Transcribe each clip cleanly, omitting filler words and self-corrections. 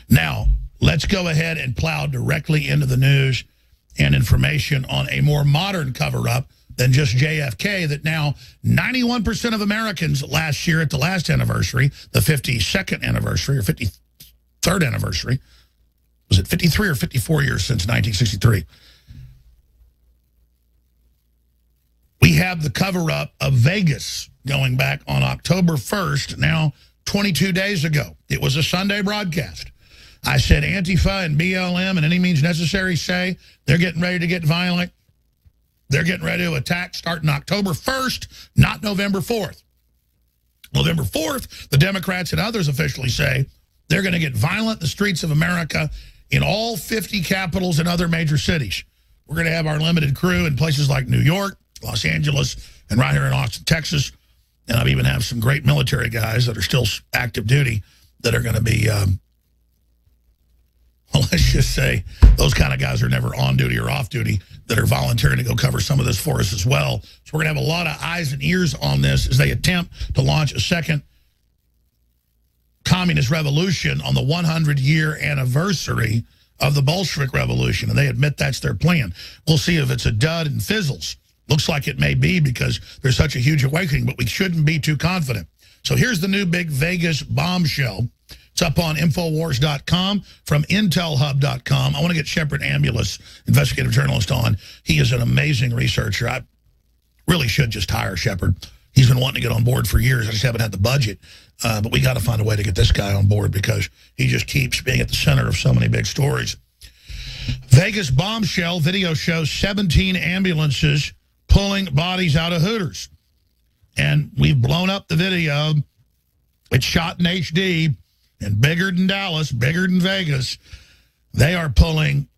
Now, let's go ahead and plow directly into the news and information on a more modern cover-up than just JFK, that now 91% of Americans last year at the last anniversary, the 52nd anniversary or 53rd anniversary, was it 53 or 54 years since 1963? We have the cover-up of Vegas going back on October 1st, now 22 days ago. It was a Sunday broadcast. I said Antifa and BLM and any means necessary say they're getting ready to get violent. They're getting ready to attack starting October 1st, not November 4th. November 4th, the Democrats and others officially say they're going to get violent in the streets of America in all 50 capitals and other major cities. We're going to have our limited crew in places like New York, Los Angeles, and right here in Austin, Texas. And I've even have some great military guys that are still active duty that are going to be, well, let's just say those kind of guys are never on duty or off duty, that are volunteering to go cover some of this for us as well. So we're going to have a lot of eyes and ears on this as they attempt to launch a second communist revolution on the 100-year anniversary of the Bolshevik Revolution. And they admit that's their plan. We'll see if it's a dud and fizzles. Looks like it may be because there's such a huge awakening, but we shouldn't be too confident. So here's the new big Vegas bombshell. It's up on infowars.com from intelhub.com. I want to get Shepard Ambulance, investigative journalist, on. He is an amazing researcher. I really should just hire Shepard. He's been wanting to get on board for years. I just haven't had the budget. But we got to find a way to get this guy on board because he just keeps being at the center of so many big stories. Vegas bombshell video shows 17 ambulances pulling bodies out of Hooters. And we've blown up the video. It's shot in HD. And bigger than Dallas, bigger than Vegas, they are pulling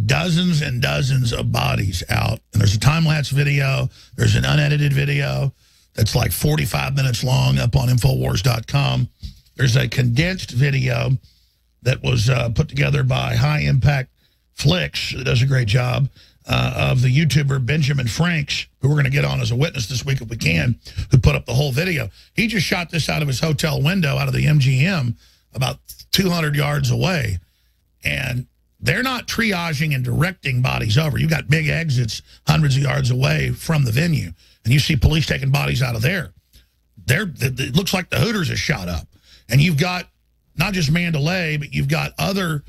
dozens and dozens of bodies out. And there's a time-lapse video. There's an unedited video that's like 45 minutes long up on infowars.com. There's a condensed video that was put together by High Impact Flicks, that does a great job, of the YouTuber Benjamin Franks, who we're going to get on as a witness this week if we can, who put up the whole video. He just shot this out of his hotel window, out of the MGM, about 200 yards away. And they're not triaging and directing bodies over. You've got big exits hundreds of yards away from the venue, and you see police taking bodies out of there. It looks like the Hooters is shot up. And you've got not just Mandalay, but you've got other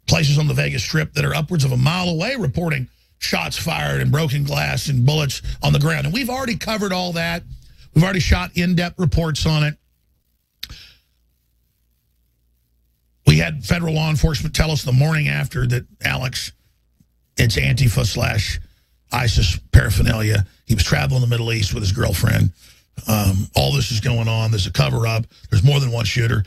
places on the Vegas Strip that are upwards of a mile away reporting shots fired and broken glass and bullets on the ground. And we've already covered all that. We've already shot in-depth reports on it. We had federal law enforcement tell us the morning after that Alex, it's Antifa/ISIS paraphernalia. He was traveling the Middle East with his girlfriend. All this is going on. There's a cover-up. There's more than one shooter.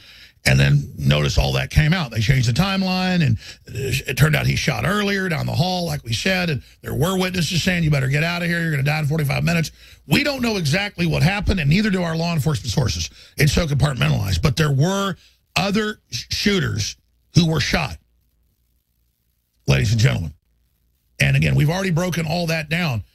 And then notice all that came out. They changed the timeline, and it turned out he shot earlier down the hall, like we said, and there were witnesses saying, you better get out of here, you're going to die in 45 minutes. We don't know exactly what happened, and neither do our law enforcement sources. It's so compartmentalized. But there were other shooters who were shot, ladies and gentlemen. And again, we've already broken all that down.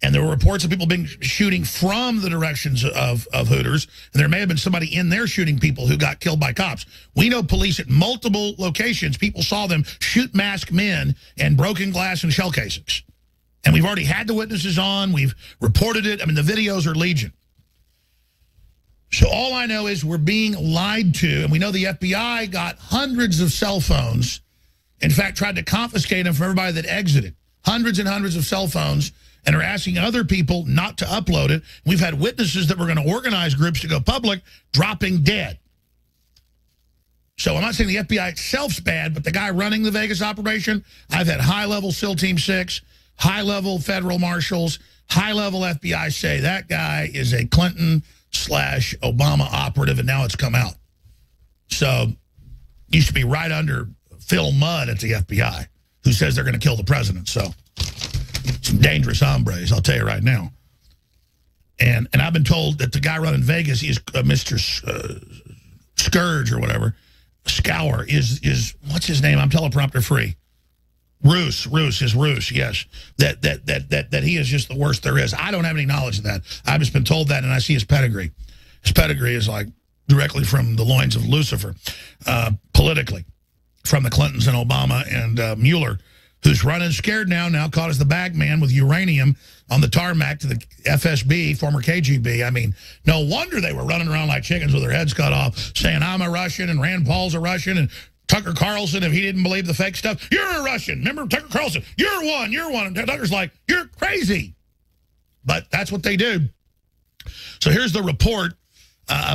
And there were reports of people being shooting from the directions of Hooters. And there may have been somebody in there shooting people who got killed by cops. We know police at multiple locations, people saw them shoot masked men and broken glass and shell casings. And we've already had the witnesses on. We've reported it. I mean, the videos are legion. So all I know is we're being lied to. And we know the FBI got hundreds of cell phones. In fact, tried to confiscate them from everybody that exited. Hundreds and hundreds of cell phones. And are asking other people not to upload it. We've had witnesses that were going to organize groups to go public dropping dead. So I'm not saying the FBI itself's bad, but the guy running the Vegas operation, I've had high-level SEAL Team 6, high-level federal marshals, high-level FBI say that guy is a Clinton/Obama operative, and now it's come out. So used to be right under Phil Mudd at the FBI, who says they're going to kill the president. So some dangerous hombres, I'll tell you right now. And I've been told that the guy running Vegas, he's Mr. Scourge or whatever, Scour, is what's his name? I'm teleprompter free. Roos, yes. That he is just the worst there is. I don't have any knowledge of that. I've just been told that, and I see his pedigree. His pedigree is like directly from the loins of Lucifer, politically, from the Clintons and Obama and Mueller, who's running scared now caught as the bag man with uranium on the tarmac to the FSB, former KGB. I mean, no wonder they were running around like chickens with their heads cut off, saying, I'm a Russian, and Rand Paul's a Russian, and Tucker Carlson, if he didn't believe the fake stuff, you're a Russian. Remember Tucker Carlson? You're one. And Tucker's like, you're crazy. But that's what they do. So here's the report,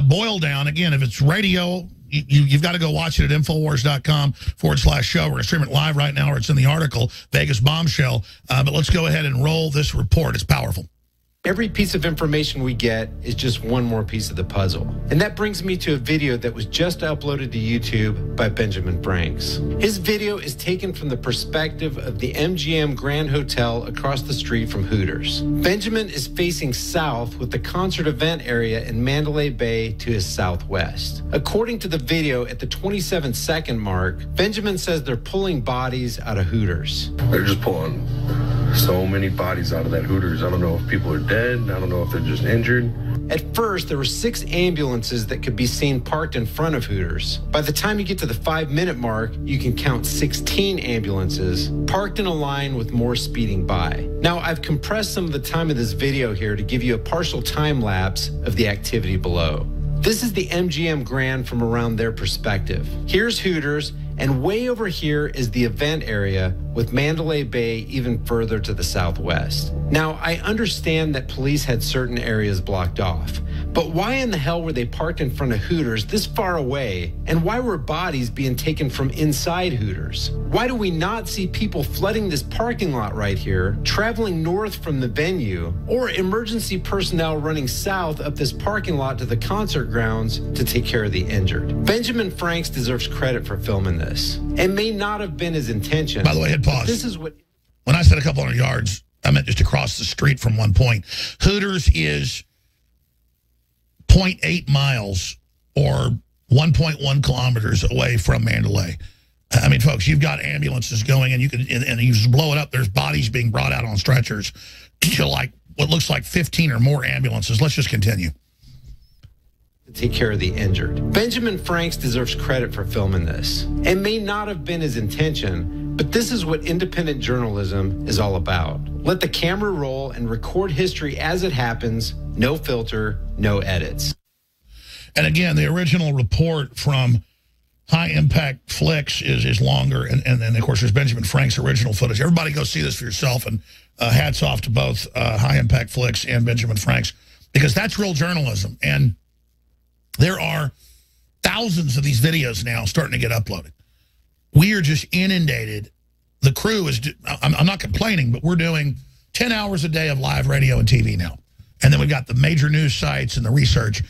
boiled down. Again, if it's radio, you've got to go watch it at infowars.com/show. We're going to stream it live right now, or it's in the article, Vegas Bombshell. But let's go ahead and roll this report. It's powerful. Every piece of information we get is just one more piece of the puzzle. And that brings me to a video that was just uploaded to YouTube by Benjamin Franks. His video is taken from the perspective of the MGM Grand Hotel across the street from Hooters. Benjamin is facing south with the concert event area in Mandalay Bay to his southwest. According to the video, at the 27-second mark, Benjamin says they're pulling bodies out of Hooters. They're just pulling so many bodies out of that Hooters. I don't know if people are dead. I don't know if they're just injured. At first, there were 6 ambulances that could be seen parked in front of Hooters. By the time you get to the 5-minute mark, you can count 16 ambulances parked in a line with more speeding by. Now, I've compressed some of the time of this video here to give you a partial time lapse of the activity below. This is the MGM Grand from around their perspective. Here's Hooters, and way over here is the event area with Mandalay Bay even further to the southwest. Now, I understand that police had certain areas blocked off, but why in the hell were they parked in front of Hooters this far away? And why were bodies being taken from inside Hooters? Why do we not see people flooding this parking lot right here, traveling north from the venue, or emergency personnel running south up this parking lot to the concert grounds to take care of the injured? Benjamin Franks deserves credit for filming this. It may not have been his intention. By the way, hit pause. This is what... When I said a couple hundred yards, I meant just across the street from one point. Hooters is 0.8 miles or 1.1 kilometers away from Mandalay. I mean, folks, you've got ambulances going, and you can, and you just blow it up. There's bodies being brought out on stretchers to like what looks like 15 or more ambulances. Let's just continue. To take care of the injured. Benjamin Franks deserves credit for filming this. It may not have been his intention, but this is what independent journalism is all about. Let the camera roll and record history as it happens. No filter, no edits. And again, the original report from High Impact Flicks is longer, and then, of course, there's Benjamin Frank's original footage. Everybody go see this for yourself, and hats off to both High Impact Flicks and Benjamin Franks, because that's real journalism. And there are thousands of these videos now starting to get uploaded. We are just inundated. The crew is, I'm not complaining, but we're doing 10 hours a day of live radio and TV now. And then we've got the major news sites and the research.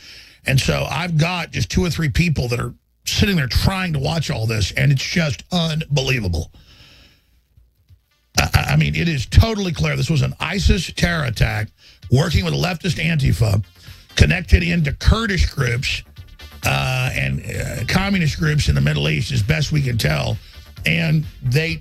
And so I've got just 2 or 3 people that are sitting there trying to watch all this, and it's just unbelievable. I mean, it is totally clear this was an ISIS terror attack working with a leftist Antifa, connected into Kurdish groups and communist groups in the Middle East, as best we can tell. And they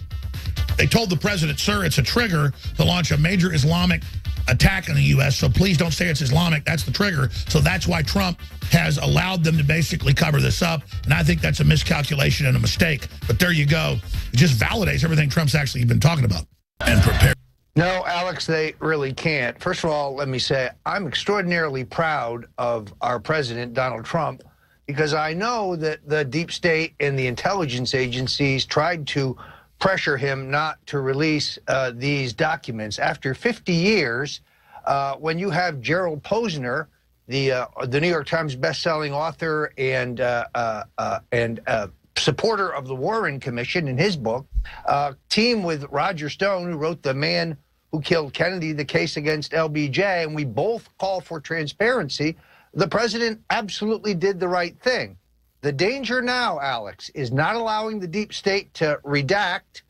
told the president, sir, it's a trigger to launch a major Islamic attack in the U.S., so please don't say it's Islamic. That's the trigger. So that's why Trump has allowed them to basically cover this up. And I think that's a miscalculation and a mistake. But there you go. It just validates everything Trump's actually been talking about and prepared. No, Alex, they really can't. First of all, let me say I'm extraordinarily proud of our president, Donald Trump, because I know that the deep state and the intelligence agencies tried to pressure him not to release these documents. After 50 years, when you have Gerald Posner, the New York Times bestselling author and supporter of the Warren Commission in his book, team with Roger Stone, who wrote The Man Who Killed Kennedy, the case against LBJ, and we both call for transparency, the president absolutely did the right thing. The danger now, Alex, is not allowing the deep state to redact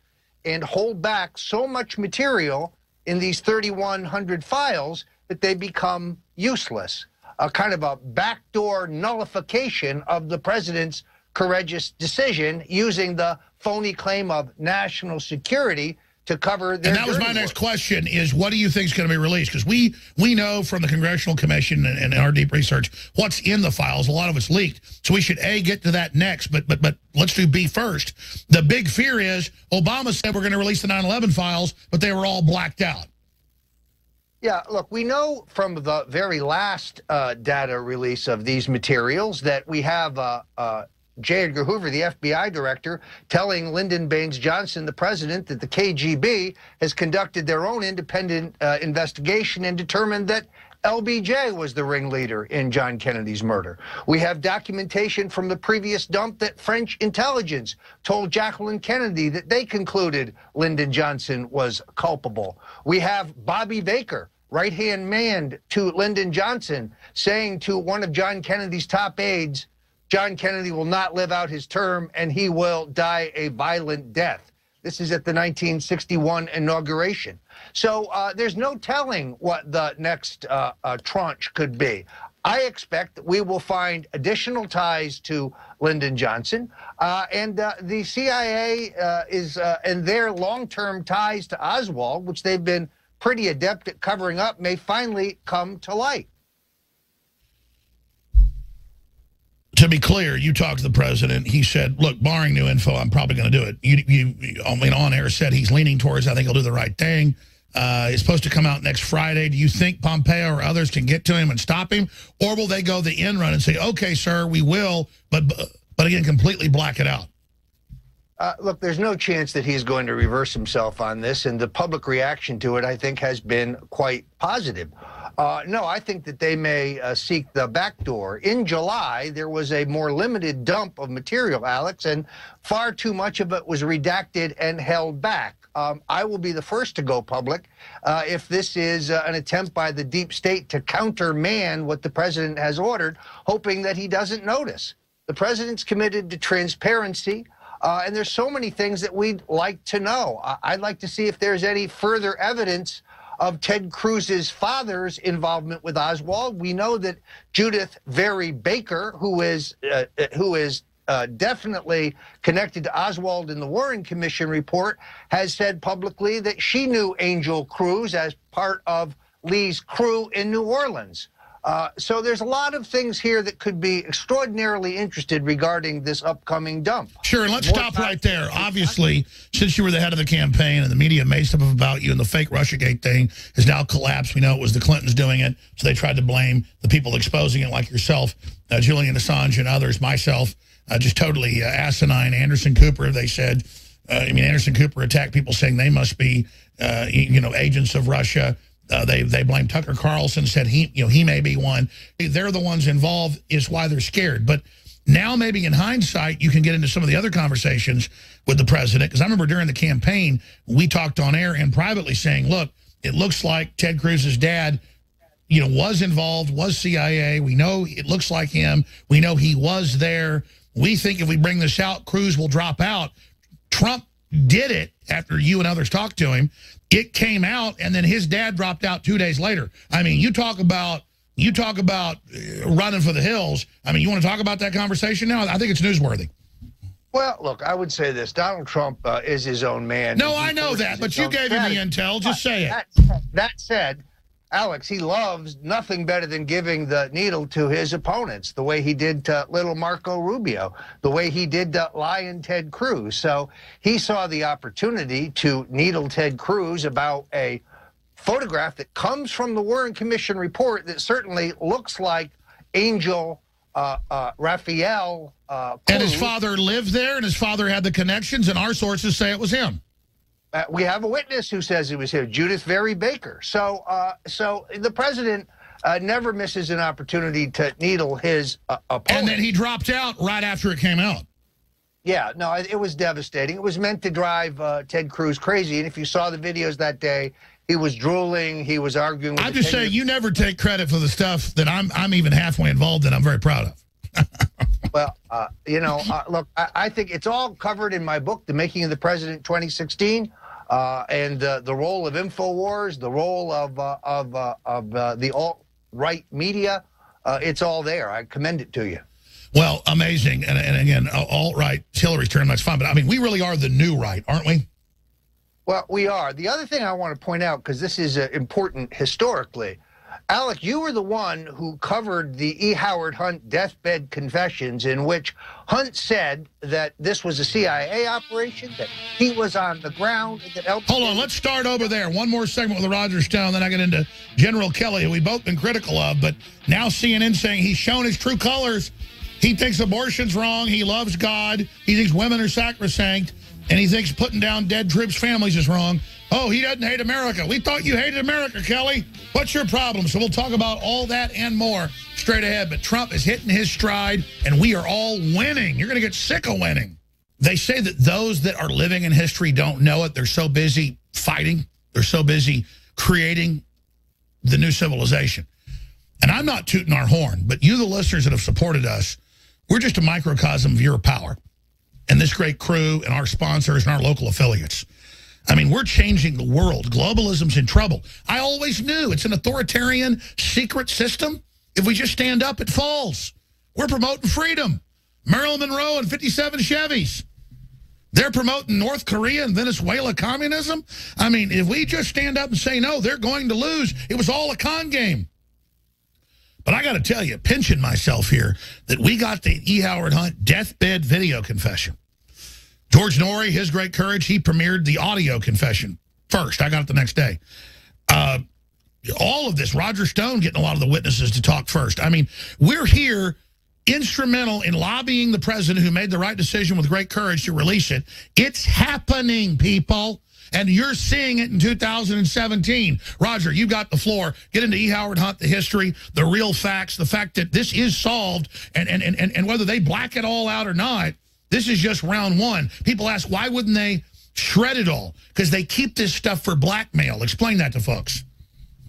and hold back so much material in these 3,100 files that they become useless. A kind of a backdoor nullification of the president's courageous decision using the phony claim of national security to cover their And that was my next question is, what do you think is going to be released? Because we know from the Congressional Commission and our deep research what's in the files. A lot of it's leaked. So we should, A, get to that next, but let's do B first. The big fear is Obama said we're going to release the 9/11 files, but they were all blacked out. Yeah, look, we know from the very last data release of these materials that we have J. Edgar Hoover, the FBI director, telling Lyndon Baines Johnson, the president, that the KGB has conducted their own independent investigation and determined that LBJ was the ringleader in John Kennedy's murder. We have documentation from the previous dump that French intelligence told Jacqueline Kennedy that they concluded Lyndon Johnson was culpable. We have Bobby Baker, right-hand man to Lyndon Johnson, saying to one of John Kennedy's top aides, John Kennedy will not live out his term and he will die a violent death. This is at the 1961 inauguration. So there's no telling what the next tranche could be. I expect that we will find additional ties to Lyndon Johnson, and the CIA and their long-term ties to Oswald, which they've been pretty adept at covering up, may finally come to light. To be clear, you talked to the president. He said, look, barring new info, I'm probably going to do it. You on air said he's leaning towards, I think he'll do the right thing. It's supposed to come out next Friday. Do you think Pompeo or others can get to him and stop him? Or will they go the end run and say, okay, sir, we will, but again, completely black it out? Look, there's no chance that he's going to reverse himself on this, and the public reaction to it, I think, has been quite positive. No, I think that they may seek the back door. In July, there was a more limited dump of material, Alex, and far too much of it was redacted and held back. I will be the first to go public if this is an attempt by the deep state to countermand what the president has ordered, hoping that he doesn't notice. The president's committed to transparency. And there's so many things that we'd like to know. I'd like to see if there's any further evidence of Ted Cruz's father's involvement with Oswald. We know that Judith Very Baker, who is definitely connected to Oswald in the Warren Commission report, has said publicly that she knew Angel Cruz as part of Lee's crew in New Orleans. So there's a lot of things here that could be extraordinarily interested regarding this upcoming dump. Sure, and let's stop right there. Obviously, since you were the head of the campaign and the media made stuff about you and the fake Russiagate thing has now collapsed. We know it was the Clintons doing it, so they tried to blame the people exposing it like yourself, Julian Assange and others, myself, just totally asinine. Anderson Cooper, they said, Anderson Cooper attacked people saying they must be, agents of Russia. They blamed Tucker Carlson, said he may be one. They're the ones involved is why they're scared. But now maybe in hindsight, you can get into some of the other conversations with the president. Because I remember during the campaign, we talked on air and privately saying, look, it looks like Ted Cruz's dad, was involved, was CIA. We know it looks like him. We know he was there. We think if we bring this out, Cruz will drop out. Trump did it after you and others talked to him. It came out, and then his dad dropped out 2 days later. I mean, you talk about running for the hills. I mean, you want to talk about that conversation now? I think it's newsworthy. Well, look, I would say this. Donald Trump is his own man. No, I know that, but you gave him the intel. Just say it. That said, Alex, he loves nothing better than giving the needle to his opponents, the way he did to little Marco Rubio, the way he did to Lion Ted Cruz. So he saw the opportunity to needle Ted Cruz about a photograph that comes from the Warren Commission report that certainly looks like Angel Raphael Cruz. And his father lived there, and his father had the connections, and our sources say it was him. We have a witness who says it was him, Judith Very Baker. So the president never misses an opportunity to needle his opponent. And then he dropped out right after it came out. Yeah, no, it was devastating. It was meant to drive Ted Cruz crazy. And if you saw the videos that day, he was drooling. He was arguing with I'm just saying, you never take credit for the stuff that I'm even halfway involved in. I'm very proud of. Well, look, I think it's all covered in my book, The Making of the President 2016, and the role of InfoWars, the role of the alt-right media. It's all there. I commend it to you. Well, amazing. And again, alt-right, Hillary's term, that's fine. But, I mean, we really are the new right, aren't we? Well, we are. The other thing I want to point out, because this is important historically, Alec, you were the one who covered the E. Howard Hunt deathbed confessions, in which Hunt said that this was a CIA operation, that he was on the ground. That Hold on, let's start over there. One more segment with Roger Stone, then I get into General Kelly, who we've both been critical of, but now CNN saying he's shown his true colors. He thinks abortion's wrong. He loves God. He thinks women are sacrosanct. And he thinks putting down dead troops' families is wrong. Oh, he doesn't hate America. We thought you hated America, Kelly. What's your problem? So we'll talk about all that and more straight ahead. But Trump is hitting his stride, and we are all winning. You're going to get sick of winning. They say that those that are living in history don't know it. They're so busy fighting. They're so busy creating the new civilization. And I'm not tooting our horn, but you, the listeners that have supported us, we're just a microcosm of your power and this great crew and our sponsors and our local affiliates. I mean, we're changing the world. Globalism's in trouble. I always knew it's an authoritarian, secret system. If we just stand up, it falls. We're promoting freedom. Marilyn Monroe and 57 Chevys. They're promoting North Korea and Venezuela communism. I mean, if we just stand up and say no, they're going to lose. It was all a con game. But I got to tell you, pinching myself here, that we got the E. Howard Hunt deathbed video confession. George Norrie, his great courage, he premiered the audio confession first. I got it the next day. All of this, Roger Stone getting a lot of the witnesses to talk first. I mean, we're here instrumental in lobbying the president, who made the right decision with great courage to release it. It's happening, people. And you're seeing it in 2017. Roger, you got the floor. Get into E. Howard Hunt, the history, the real facts, the fact that this is solved, and whether they black it all out or not, this is just round one. People ask, why wouldn't they shred it all? Because they keep this stuff for blackmail. Explain that to folks.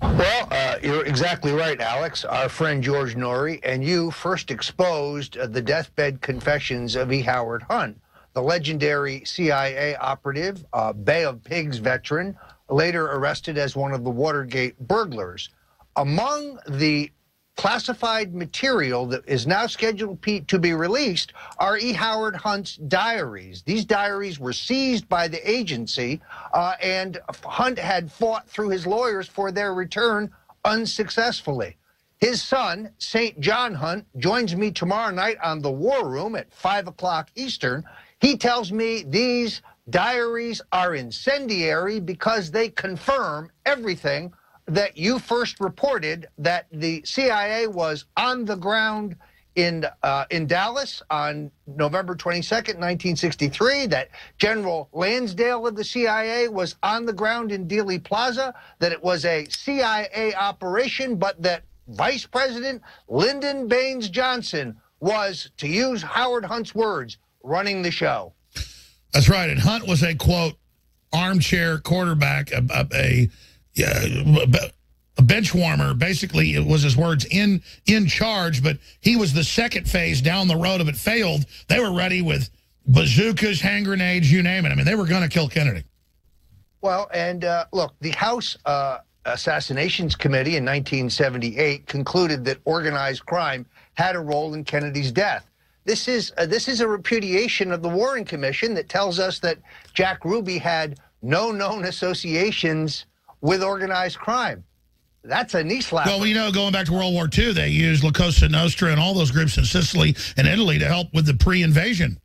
Well, you're exactly right, Alex. Our friend George Norrie and you first exposed the deathbed confessions of E. Howard Hunt, the legendary CIA operative, Bay of Pigs veteran, later arrested as one of the Watergate burglars. Among the classified material that is now scheduled to be released are E. Howard Hunt's diaries. These diaries were seized by the agency, and Hunt had fought through his lawyers for their return unsuccessfully. His son, St. John Hunt, joins me tomorrow night on the War Room at 5 o'clock Eastern. He tells me these diaries are incendiary because they confirm everything that you first reported, that the CIA was on the ground in Dallas on November 22nd, 1963, that General Lansdale of the CIA was on the ground in Dealey Plaza, that it was a CIA operation, but that Vice President Lyndon Baines Johnson was, to use Howard Hunt's words, running the show. That's right. And Hunt was a, quote, armchair quarterback, a bench warmer. Basically, it was his words, in charge, but he was the second phase down the road. If it failed, they were ready with bazookas, hand grenades, you name it. I mean, they were going to kill Kennedy. Well, and look, the House Assassinations Committee in 1978 concluded that organized crime had a role in Kennedy's death. This is a repudiation of the Warren Commission that tells us that Jack Ruby had no known associations with organized crime. That's a knee slapper. Well, we know going back to World War II, they used La Cosa Nostra and all those groups in Sicily and Italy to help with the pre-invasion.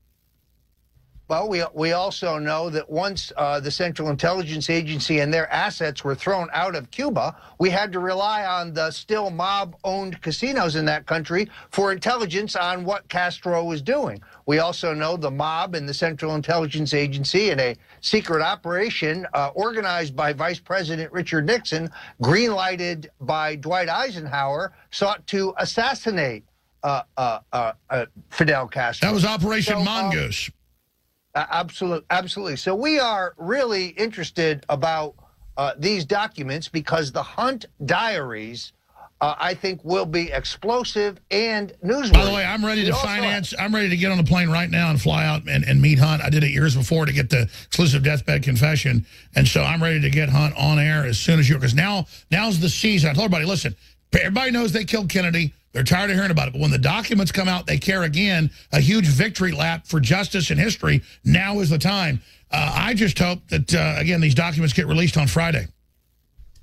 Well, we also know that once the Central Intelligence Agency and their assets were thrown out of Cuba, we had to rely on the still mob-owned casinos in that country for intelligence on what Castro was doing. We also know the mob and the Central Intelligence Agency, in a secret operation organized by Vice President Richard Nixon, green-lighted by Dwight Eisenhower, sought to assassinate Fidel Castro. That was Operation Mongoose. Absolutely. So we are really interested about these documents because the Hunt diaries, I think, will be explosive and newsworthy. By the way, I'm ready to finance. I'm ready to get on a plane right now and fly out and meet Hunt. I did it years before to get the exclusive deathbed confession. And so I'm ready to get Hunt on air as soon as you, because now's the season. I told everybody, listen, everybody knows they killed Kennedy. They're tired of hearing about it. But when the documents come out, they care again. A huge victory lap for justice and history. Now is the time. I just hope that, again, these documents get released on Friday.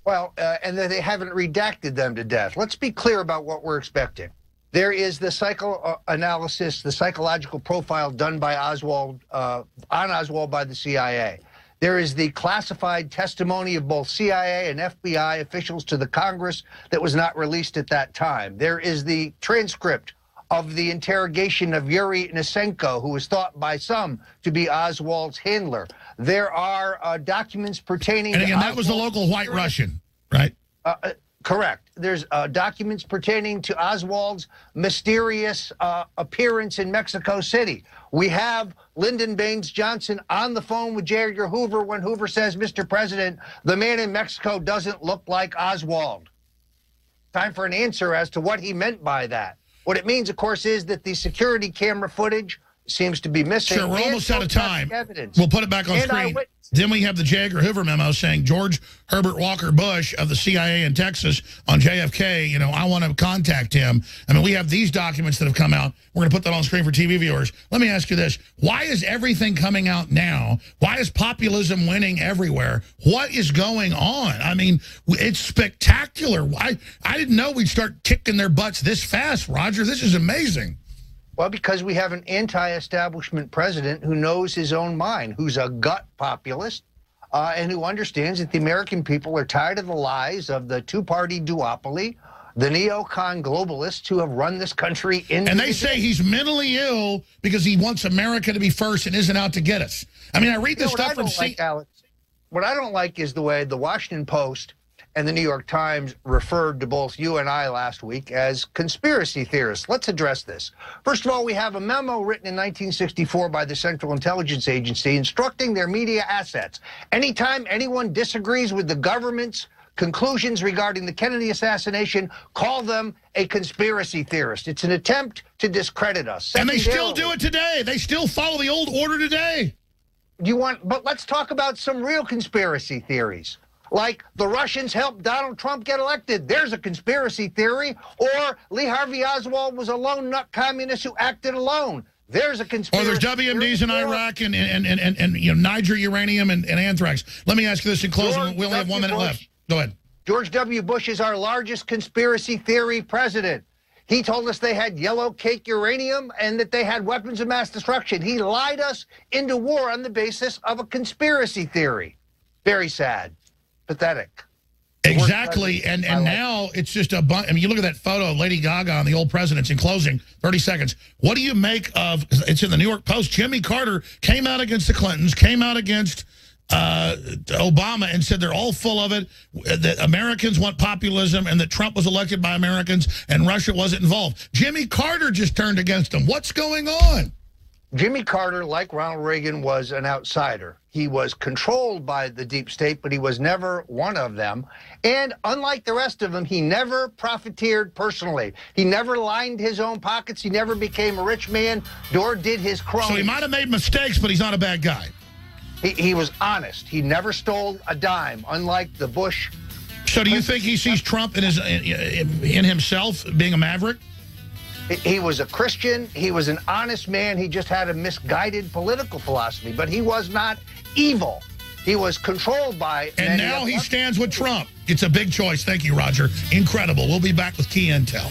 Well, and that they haven't redacted them to death. Let's be clear about what we're expecting. There is the psychoanalysis, the psychological profile done by Oswald, on Oswald by the CIA. There is the classified testimony of both CIA and FBI officials to the Congress that was not released at that time. There is the transcript of the interrogation of Yuri Nisenko, who was thought by some to be Oswald's handler. There are documents pertaining and again, to that was the local white Russian, right? Correct. There's documents pertaining to Oswald's mysterious appearance in Mexico City. We have Lyndon Baines Johnson on the phone with J. Edgar Hoover when Hoover says, Mr. President, the man in Mexico doesn't look like Oswald. Time for an answer as to what he meant by that. What it means, of course, is that the security camera footage seems to be missing. Sure, we're almost out of time. Evidence. We'll put it back on screen. Then we have the J. Edgar Hoover memo saying George Herbert Walker Bush of the CIA in Texas on JFK, you know, I want to contact him. I mean, we have these documents that have come out. We're going to put that on screen for TV viewers. Let me ask you this. Why is everything coming out now? Why is populism winning everywhere? What is going on? I mean, it's spectacular. I didn't know we'd start kicking their butts this fast, Roger. This is amazing. Well, because we have an anti-establishment president who knows his own mind, who's a gut populist, and who understands that the American people are tired of the lies of the two-party duopoly, the neocon globalists who have run this country into... And they say he's mentally ill because he wants America to be first and isn't out to get us. I mean, I read this stuff from... What I don't like is the way the Washington Post and the New York Times referred to both you and I last week as conspiracy theorists. Let's address this. First of all, we have a memo written in 1964 by the Central Intelligence Agency instructing their media assets. Anytime anyone disagrees with the government's conclusions regarding the Kennedy assassination, call them a conspiracy theorist. It's an attempt to discredit us. And they still do it today. They still follow the old order today. But let's talk about some real conspiracy theories. Like the Russians helped Donald Trump get elected. There's a conspiracy theory. Or Lee Harvey Oswald was a lone nut communist who acted alone. There's a conspiracy. Or there's WMDs in Iraq and you know, Niger uranium and anthrax. Let me ask you this in closing. We only have 1 minute left. Go ahead. George W. Bush is our largest conspiracy theory president. He told us they had yellow cake uranium and that they had weapons of mass destruction. He lied us into war on the basis of a conspiracy theory. Very sad. Pathetic. Exactly, and now it's just a bunch. I mean, you look at that photo of Lady Gaga and the old presidents. In closing, 30 seconds. What do you make of? It's in the New York Post. Jimmy Carter came out against the Clintons, came out against Obama, and said they're all full of it. That Americans want populism, and that Trump was elected by Americans, and Russia wasn't involved. Jimmy Carter just turned against them. What's going on? Jimmy Carter, like Ronald Reagan, was an outsider. He was controlled by the deep state, but he was never one of them. And unlike the rest of them, he never profiteered personally. He never lined his own pockets. He never became a rich man, nor did his cronies. So he might have made mistakes, but he's not a bad guy. He was honest. He never stole a dime, unlike the Bush. So do you think he sees Trump in himself being a maverick? He was a Christian. He was an honest man. He just had a misguided political philosophy, but he was not evil. He was controlled by... And now he stands with Trump. It's a big choice. Thank you, Roger. Incredible. We'll be back with key intel.